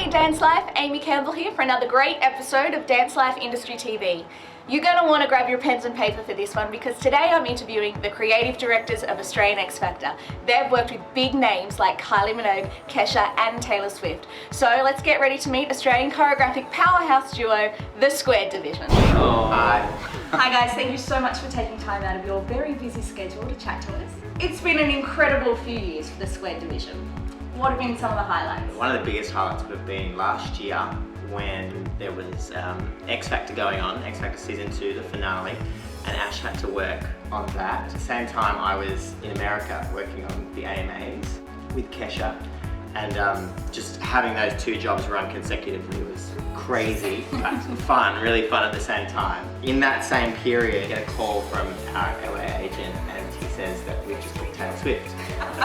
Hey DanceLife, Amy Campbell here for another great episode of DanceLife Industry TV. You're going to want to grab your pens and paper for this one because today I'm interviewing the creative directors of Australian X Factor. They've worked with big names like Kylie Minogue, Kesha and Taylor Swift. So let's get ready to meet Australian choreographic powerhouse duo, the Squared Division. Oh. Hi guys, thank you so much for taking time out of your very busy schedule to chat to us. It's been an incredible few years for the Squared Division. What have been some of the highlights? One of the biggest highlights would have been last year when there was X Factor going on, X Factor Season 2, the finale, and Ash had to work on that. At the same time, I was in America working on the AMAs with Kesha, and just having those two jobs run consecutively was crazy, but fun, really fun at the same time. In that same period, I get a call from our LA agent, and he says that we've just booked Taylor Swift.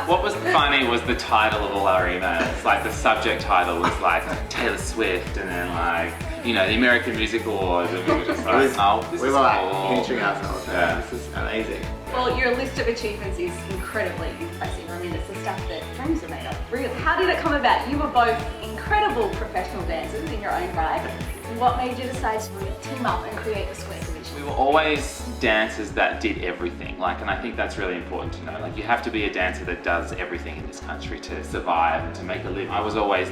What was funny was the title of all our emails. Like the subject title was like Taylor Swift, and then like, you know, the American Music Awards, and we were just like, oh, this we is were like cool. pinching ourselves. Yeah. This is amazing. Well, your list of achievements is incredibly impressive. I mean, it's the stuff that dreams are made of, really. How did it come about? You were both incredible professional dancers in your own right. What made you decide to team up and create the Squared Division? We were always dancers that did everything, like, and I think that's really important to know. Like, you have to be a dancer that does everything in this country to survive and to make a living. I was always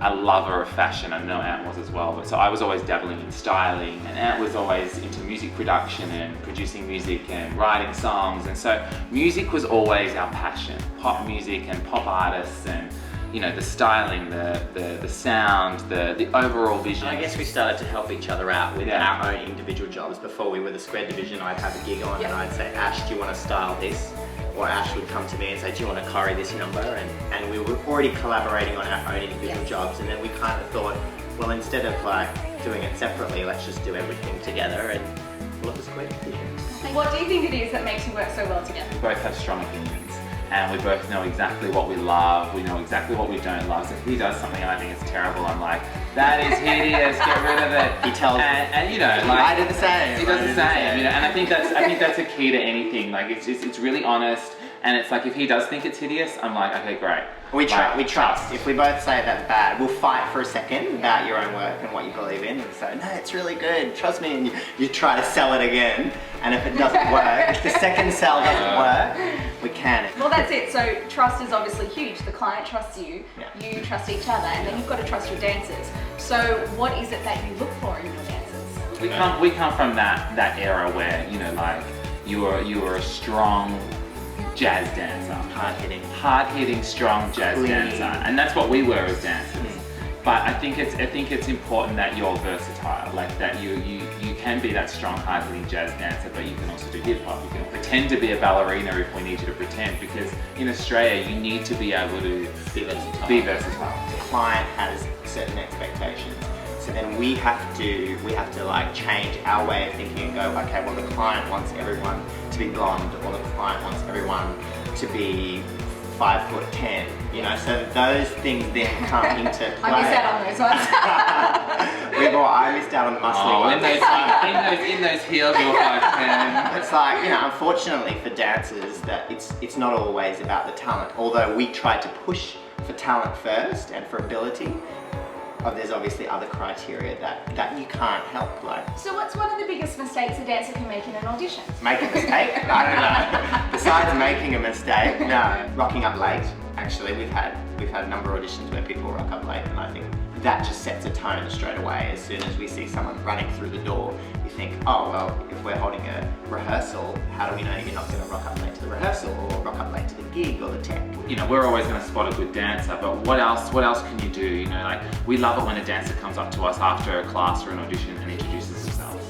a lover of fashion. I know Ant was as well, but so I was always dabbling in styling, and Ant was always into music production and producing music and writing songs, and so music was always our passion. Pop music and pop artists, and you know, the styling, the sound, the overall vision. I guess we started to help each other out with our own individual jobs. Before we were the Squared Division, I'd have a gig on and I'd say, Ash, do you want to style this? Or Ash would come to me and say, do you want to choreo this number? And we were already collaborating on our own individual jobs, and then we kind of thought, well, instead of like doing it separately, let's just do everything together and call it the Squared Division. What do you think it is that makes you work so well together? We both have strong opinions, and we both know exactly what we love, we know exactly what we don't love. So if he does something and I think it's terrible, I'm like, that is hideous, get rid of it. He tells me. And you know, like, I did the same. He does the same, you know, and I think that's a key to anything. Like, it's really honest, and it's like, if he does think it's hideous, I'm like, okay, great. We trust. If we both say that's bad, we'll fight for a second about your own work and what you believe in, and say, no, it's really good, trust me, and you try to sell it again, and if it doesn't work, if the second sell doesn't work, we can. Well, that's it. So trust is obviously huge. The client trusts you, you trust each other, and then you've got to trust your dancers. So what is it that you look for in your dancers? We come from that era where, you know, like, you were a strong jazz dancer. Hard-hitting, strong jazz dancer. And that's what we were as dancers. But I think it's important that you're versatile, like that you can be that strong, hard-hitting jazz dancer, but you can also do hip-hop. You can pretend to be a ballerina if we need you to pretend, because in Australia you need to be able to be versatile. The client has certain expectations. So then we have to like change our way of thinking and go, okay, well, the client wants everyone to be blonde, or the client wants everyone to be 5'10", you know, so those things then come into play. I missed out on those ones. I missed out on the muscly ones. In those heels, you're 5'10". It's like, you know, unfortunately for dancers, that it's not always about the talent. Although we try to push for talent first and for ability, there's obviously other criteria that you can't help. Like, so what's one of the biggest mistakes a dancer can make in an audition? Make a mistake? I don't know. Besides making a mistake, no. Rocking up late. Actually, we've had a number of auditions where people rock up late, and I think that just sets a tone straight away. As soon as we see someone running through the door, you think, oh well, if we're holding a rehearsal, how do we know you're not going to rock up late to the rehearsal, or rock up late to the gig or the tech? You know, we're always going to spot a good dancer, but what else can you do? You know, like, we love it when a dancer comes up to us after a class or an audition and introduces themselves.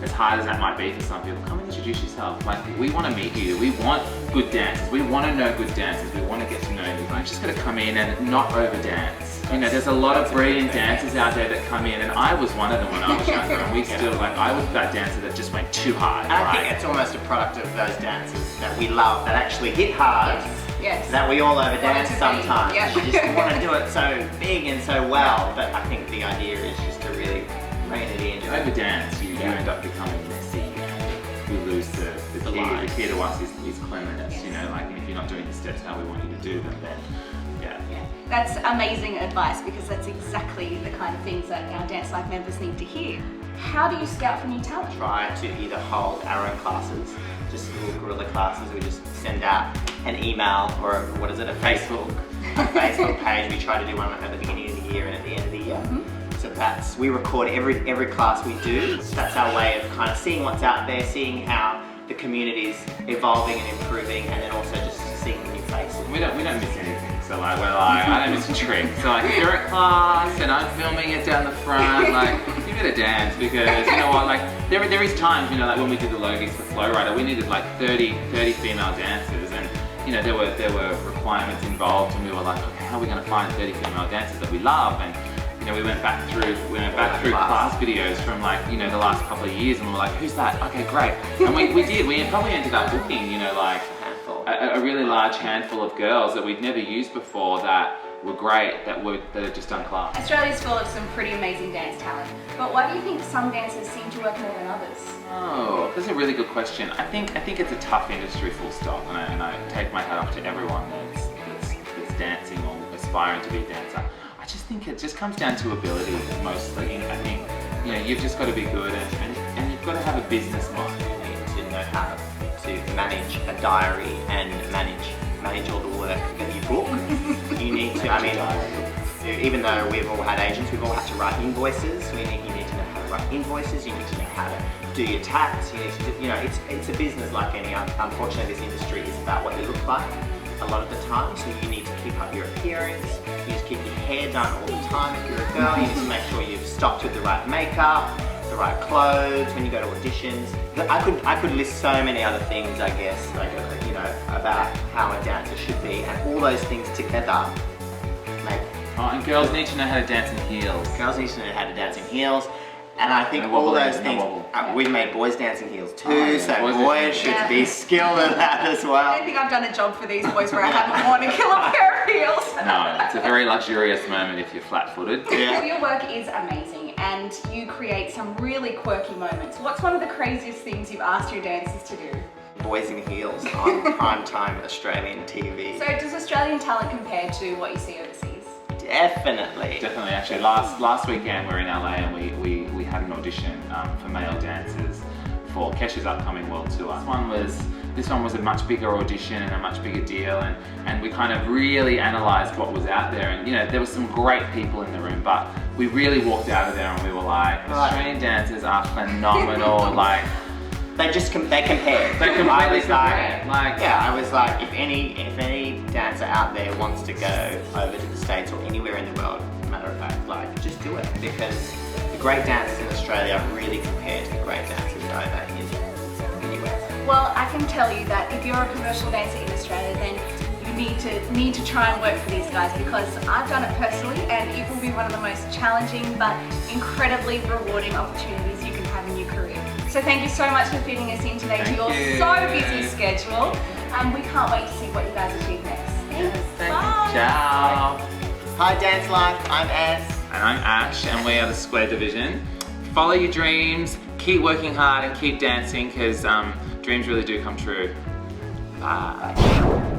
As hard as that might be for some people, come and introduce yourself. Like, we want to meet you. We want good dancers. We want to know good dancers. We want to get to know you. You're just going to come in and not over dance. You know, there's a lot of brilliant dancers out there that come in, and I was one of them when I was younger, and we still, like, I was that dancer that just went too hard. And I think it's almost a product of those dancers that we love, that actually hit hard. Yes. That we all over dance sometimes. Yeah. You just want to do it so big and so well, but I think the idea is just to really rein it in. Over dance, you end up becoming messy, and we lose the lives. The key to us is cleanliness. You know, like if you're not doing the steps how we want you to do them, then yeah. That's amazing advice, because that's exactly the kind of things that our DanceLife members need to hear. How do you scout for new talent? Try to either hold our own classes, just little guerrilla classes. We just send out an email or a Facebook page. We try to do one at the beginning of the year and at the end of the year. So we record every class we do. So that's our way of kind of seeing what's out there, seeing how the community's evolving and improving, and then also just seeing the new faces. We don't miss anything. So like I don't miss a trick. So like if you're at class and I'm filming it down the front, like you better dance, because you know what, like there is times, you know, like when we did the Logies for Flowrider, we needed like 30 female dancers, and you know there were requirements involved, and we were like, okay, how are we going to find 30 female dancers that we love? And you know, we went back through class videos from like, you know, the last couple of years, and we were like, who's that? Okay, great. And we probably ended up booking, you know, like a really large handful of girls that we'd never used before that were great, that had just done class. Australia's full of some pretty amazing dance talent, but why do you think some dancers seem to work more than others? Oh, that's a really good question. I think it's a tough industry, full stop, and I take my hat off to everyone that's dancing or aspiring to be a dancer. I just think it just comes down to ability mostly. I think, you know, you've just got to be good, and you've got to have a business mind. You need to know how to manage a diary and manage all the work that you book. You need to, I mean, even though we've all had agents, we've all had to write invoices. You need to know how to write invoices. You need to know how to do your tax. You need to do, you know, it's a business like any other. Unfortunately, this industry is about what you look like a lot of the time, so you need to keep up your appearance. You need to keep your hair done all the time if you're a girl. You need to make sure you've stocked with the right makeup, the right clothes when you go to auditions. I could list so many other things, I guess, like, you know, about how a dancer should be, and all those things together make. Oh, and girls need to know how to dance in heels. Girls need to know how to dance in heels. And I think all those things, we've made boys dance in heels too, so boys should be skilled at that as well. I don't think I've done a job for these boys where I haven't worn a killer pair of heels. No, it's a very luxurious moment if you're flat-footed. Yeah. Well, your work is amazing, and you create some really quirky moments. What's one of the craziest things you've asked your dancers to do? Boys in heels on primetime Australian TV. So does Australian talent compare to what you see overseas? Definitely. Definitely, actually. Last weekend we were in LA, and we had an audition for male dancers for Kesha's upcoming world tour. This one was a much bigger audition and a much bigger deal, and we kind of really analysed what was out there, and you know, there were some great people in the room, but we really walked out of there and we were like, Australian dancers are phenomenal. Like they compared. They completely compared. I was like, if any dancer out there wants to go over to the States or anywhere in the world, matter of fact, like, just do it, because the great dancers in Australia really compare to the great dancers over in the US. Well, I can tell you that if you're a commercial dancer in Australia, then you need to try and work for these guys, because I've done it personally, and it will be one of the most challenging but incredibly rewarding opportunities you can have in your career. So thank you so much for fitting us in today to your so busy schedule. We can't wait to see what you guys achieve next. Thanks. Bye. Ciao. Hi DanceLife, I'm Ash. And I'm Ash, and we are the Square Division. Follow your dreams, keep working hard, and keep dancing, because dreams really do come true. Bye.